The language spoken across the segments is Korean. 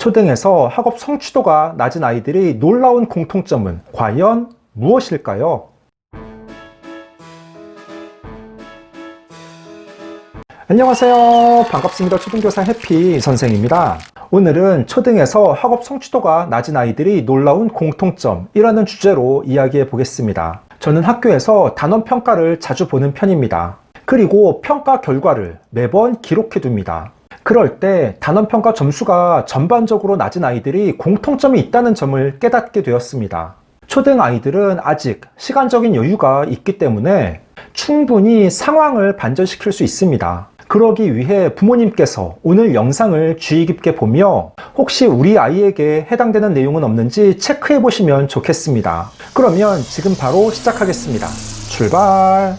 초등에서 학업 성취도가 낮은 아이들의 놀라운 공통점은 과연 무엇일까요? 안녕하세요. 반갑습니다. 초등교사 해피 선생입니다. 오늘은 초등에서 학업 성취도가 낮은 아이들의 놀라운 공통점이라는 주제로 이야기해 보겠습니다. 저는 학교에서 단원 평가를 자주 보는 편입니다. 그리고 평가 결과를 매번 기록해 둡니다. 그럴 때 단원 평가 점수가 전반적으로 낮은 아이들이 공통점이 있다는 점을 깨닫게 되었습니다. 초등 아이들은 아직 시간적인 여유가 있기 때문에 충분히 상황을 반전시킬 수 있습니다. 그러기 위해 부모님께서 오늘 영상을 주의 깊게 보며 혹시 우리 아이에게 해당되는 내용은 없는지 체크해 보시면 좋겠습니다. 그러면 지금 바로 시작하겠습니다. 출발!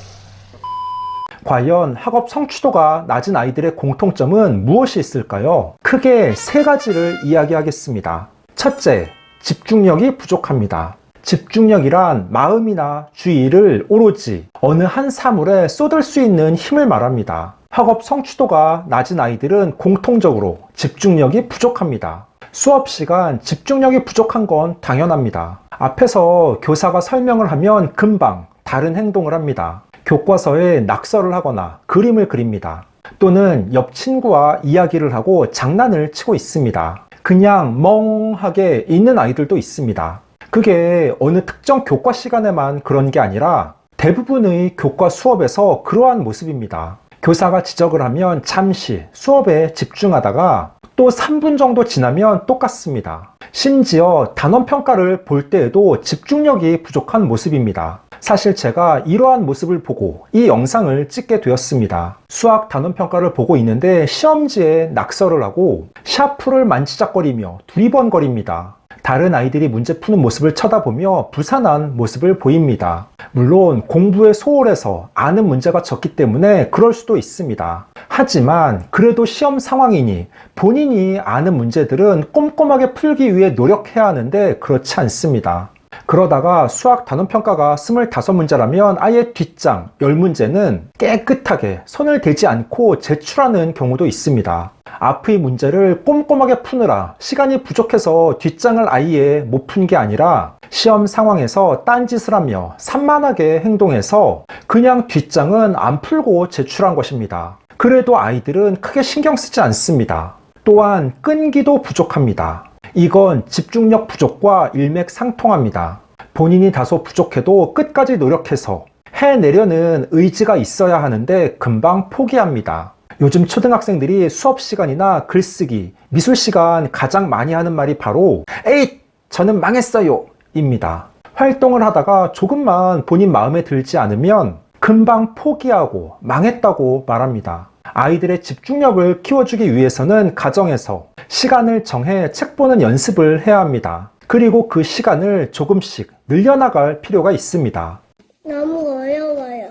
과연 학업 성취도가 낮은 아이들의 공통점은 무엇이 있을까요? 크게 세 가지를 이야기하겠습니다. 첫째, 집중력이 부족합니다. 집중력이란 마음이나 주의를 오로지 어느 한 사물에 쏟을 수 있는 힘을 말합니다. 학업 성취도가 낮은 아이들은 공통적으로 집중력이 부족합니다. 수업 시간 집중력이 부족한 건 당연합니다. 앞에서 교사가 설명을 하면 금방 다른 행동을 합니다. 교과서에 낙서를 하거나 그림을 그립니다. 또는 옆 친구와 이야기를 하고 장난을 치고 있습니다. 그냥 멍하게 있는 아이들도 있습니다. 그게 어느 특정 교과 시간에만 그런 게 아니라 대부분의 교과 수업에서 그러한 모습입니다. 교사가 지적을 하면 잠시 수업에 집중하다가 또 3분 정도 지나면 똑같습니다. 심지어 단원 평가를 볼 때에도 집중력이 부족한 모습입니다. 사실 제가 이러한 모습을 보고 이 영상을 찍게 되었습니다. 수학 단원 평가를 보고 있는데 시험지에 낙서를 하고 샤프를 만지작거리며 두리번거립니다. 다른 아이들이 문제 푸는 모습을 쳐다보며 부산한 모습을 보입니다. 물론 공부에 소홀해서 아는 문제가 적기 때문에 그럴 수도 있습니다. 하지만 그래도 시험 상황이니 본인이 아는 문제들은 꼼꼼하게 풀기 위해 노력해야 하는데 그렇지 않습니다. 그러다가 수학 단원평가가 25문제라면 아예 뒷장 10문제는 깨끗하게 손을 대지 않고 제출하는 경우도 있습니다. 앞의 문제를 꼼꼼하게 푸느라 시간이 부족해서 뒷장을 아예 못 푼 게 아니라 시험 상황에서 딴짓을 하며 산만하게 행동해서 그냥 뒷장은 안 풀고 제출한 것입니다. 그래도 아이들은 크게 신경 쓰지 않습니다. 또한 끈기도 부족합니다. 이건 집중력 부족과 일맥상통합니다. 본인이 다소 부족해도 끝까지 노력해서 해내려는 의지가 있어야 하는데 금방 포기합니다. 요즘 초등학생들이 수업 시간이나 글쓰기, 미술 시간 가장 많이 하는 말이 바로 에잇! 저는 망했어요! 입니다. 활동을 하다가 조금만 본인 마음에 들지 않으면 금방 포기하고 망했다고 말합니다. 아이들의 집중력을 키워주기 위해서는 가정에서 시간을 정해 책 보는 연습을 해야 합니다. 그리고 그 시간을 조금씩 늘려나갈 필요가 있습니다. 너무 어려워요.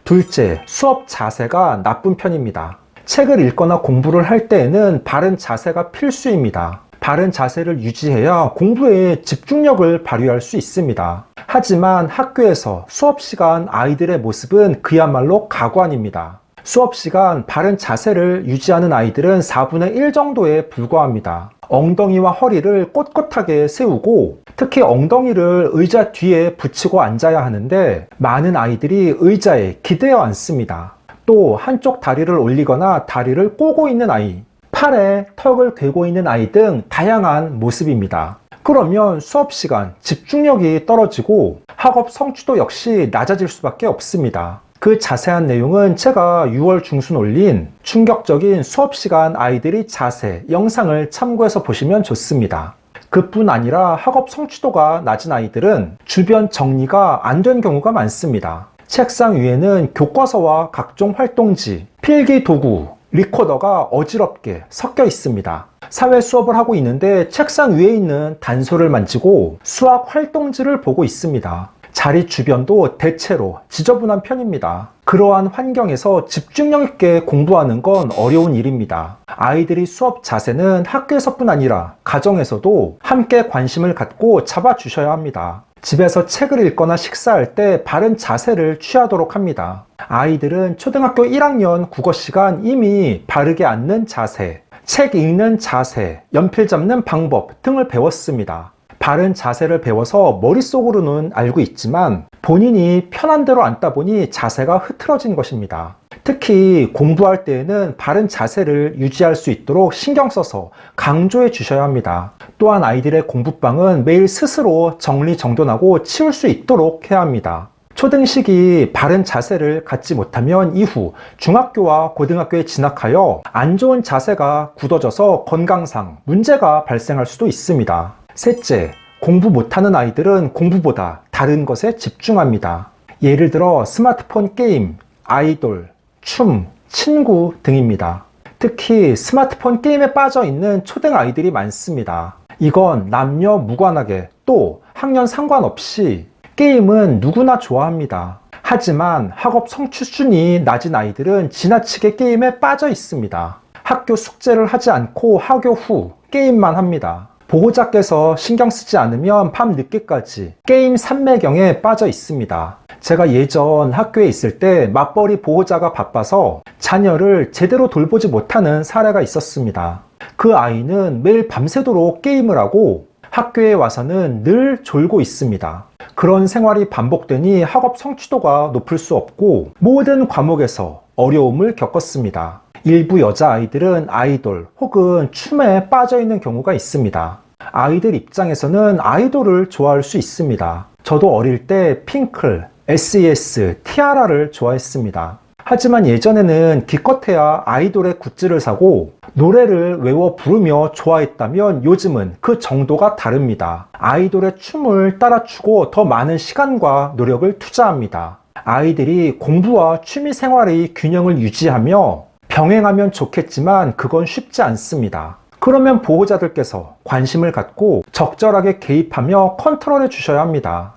둘째, 수업 자세가 나쁜 편입니다. 책을 읽거나 공부를 할 때에는 바른 자세가 필수입니다. 바른 자세를 유지해야 공부에 집중력을 발휘할 수 있습니다. 하지만 학교에서 수업 시간 아이들의 모습은 그야말로 가관입니다. 수업 시간 바른 자세를 유지하는 아이들은 4분의 1 정도에 불과합니다. 엉덩이와 허리를 꼿꼿하게 세우고 특히 엉덩이를 의자 뒤에 붙이고 앉아야 하는데 많은 아이들이 의자에 기대어 앉습니다. 또 한쪽 다리를 올리거나 다리를 꼬고 있는 아이, 팔에 턱을 괴고 있는 아이 등 다양한 모습입니다. 그러면 수업 시간 집중력이 떨어지고 학업 성취도 역시 낮아질 수밖에 없습니다. 그 자세한 내용은 제가 6월 중순 올린 충격적인 수업시간 아이들의 자세 영상을 참고해서 보시면 좋습니다. 그뿐 아니라 학업 성취도가 낮은 아이들은 주변 정리가 안 된 경우가 많습니다. 책상 위에는 교과서와 각종 활동지, 필기 도구, 리코더가 어지럽게 섞여 있습니다. 사회 수업을 하고 있는데 책상 위에 있는 단소를 만지고 수학 활동지를 보고 있습니다. 자리 주변도 대체로 지저분한 편입니다. 그러한 환경에서 집중력 있게 공부하는 건 어려운 일입니다. 아이들이 수업 자세는 학교에서뿐 아니라 가정에서도 함께 관심을 갖고 잡아주셔야 합니다. 집에서 책을 읽거나 식사할 때 바른 자세를 취하도록 합니다. 아이들은 초등학교 1학년 국어 시간 이미 바르게 앉는 자세, 책 읽는 자세, 연필 잡는 방법 등을 배웠습니다. 바른 자세를 배워서 머릿속으로는 알고 있지만 본인이 편한 대로 앉다 보니 자세가 흐트러진 것입니다. 특히 공부할 때에는 바른 자세를 유지할 수 있도록 신경 써서 강조해 주셔야 합니다. 또한 아이들의 공부방은 매일 스스로 정리정돈하고 치울 수 있도록 해야 합니다. 초등 시기 바른 자세를 갖지 못하면 이후 중학교와 고등학교에 진학하여 안 좋은 자세가 굳어져서 건강상 문제가 발생할 수도 있습니다. 셋째, 공부 못하는 아이들은 공부보다 다른 것에 집중합니다. 예를 들어 스마트폰 게임, 아이돌, 춤, 친구 등입니다. 특히 스마트폰 게임에 빠져 있는 초등 아이들이 많습니다. 이건 남녀 무관하게 또 학년 상관없이 게임은 누구나 좋아합니다. 하지만 학업 성취 수준이 낮은 아이들은 지나치게 게임에 빠져 있습니다. 학교 숙제를 하지 않고 학교 후 게임만 합니다. 보호자께서 신경 쓰지 않으면 밤 늦게까지 게임 삼매경에 빠져 있습니다. 제가 예전 학교에 있을 때 맞벌이 보호자가 바빠서 자녀를 제대로 돌보지 못하는 사례가 있었습니다. 그 아이는 매일 밤새도록 게임을 하고 학교에 와서는 늘 졸고 있습니다. 그런 생활이 반복되니 학업 성취도가 높을 수 없고 모든 과목에서 어려움을 겪었습니다. 일부 여자아이들은 아이돌 혹은 춤에 빠져 있는 경우가 있습니다. 아이들 입장에서는 아이돌을 좋아할 수 있습니다. 저도 어릴 때 핑클, SES, 티아라를 좋아했습니다. 하지만 예전에는 기껏해야 아이돌의 굿즈를 사고 노래를 외워 부르며 좋아했다면 요즘은 그 정도가 다릅니다. 아이돌의 춤을 따라 추고 더 많은 시간과 노력을 투자합니다. 아이들이 공부와 취미 생활의 균형을 유지하며 병행하면 좋겠지만 그건 쉽지 않습니다. 그러면 보호자들께서 관심을 갖고 적절하게 개입하며 컨트롤해 주셔야 합니다.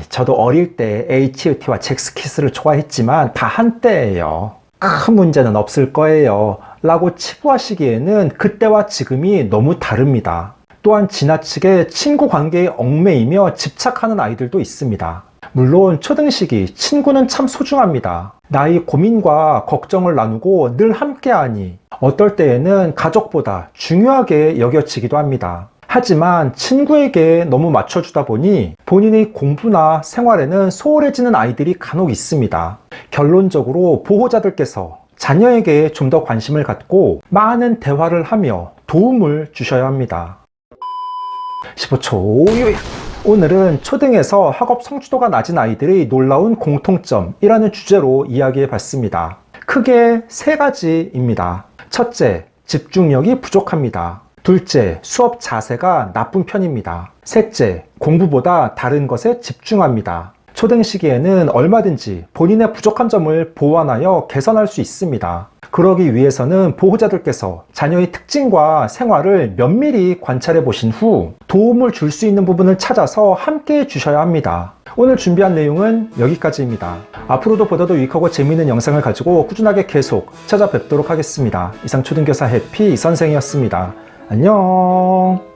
저도 어릴 때 H.O.T와 잭스키스를 좋아했지만 다 한때예요. 큰 문제는 없을 거예요. 라고 치부하시기에는 그때와 지금이 너무 다릅니다. 또한 지나치게 친구 관계에 얽매이며 집착하는 아이들도 있습니다. 물론 초등 시기 친구는 참 소중합니다. 나의 고민과 걱정을 나누고 늘 함께하니 어떨 때에는 가족보다 중요하게 여겨지기도 합니다. 하지만 친구에게 너무 맞춰주다 보니 본인의 공부나 생활에는 소홀해지는 아이들이 간혹 있습니다. 결론적으로 보호자들께서 자녀에게 좀 더 관심을 갖고 많은 대화를 하며 도움을 주셔야 합니다. 15초. 오늘은 초등에서 학업 성취도가 낮은 아이들의 놀라운 공통점이라는 주제로 이야기해 봤습니다. 크게 세 가지입니다. 첫째, 집중력이 부족합니다. 둘째, 수업 자세가 나쁜 편입니다. 셋째, 공부보다 다른 것에 집중합니다. 초등 시기에는 얼마든지 본인의 부족한 점을 보완하여 개선할 수 있습니다. 그러기 위해서는 보호자들께서 자녀의 특징과 생활을 면밀히 관찰해 보신 후 도움을 줄 수 있는 부분을 찾아서 함께 해 주셔야 합니다. 오늘 준비한 내용은 여기까지입니다. 앞으로도 보다 더 유익하고 재미있는 영상을 가지고 꾸준하게 계속 찾아뵙도록 하겠습니다. 이상 초등교사 해피 선생이었습니다. 안녕.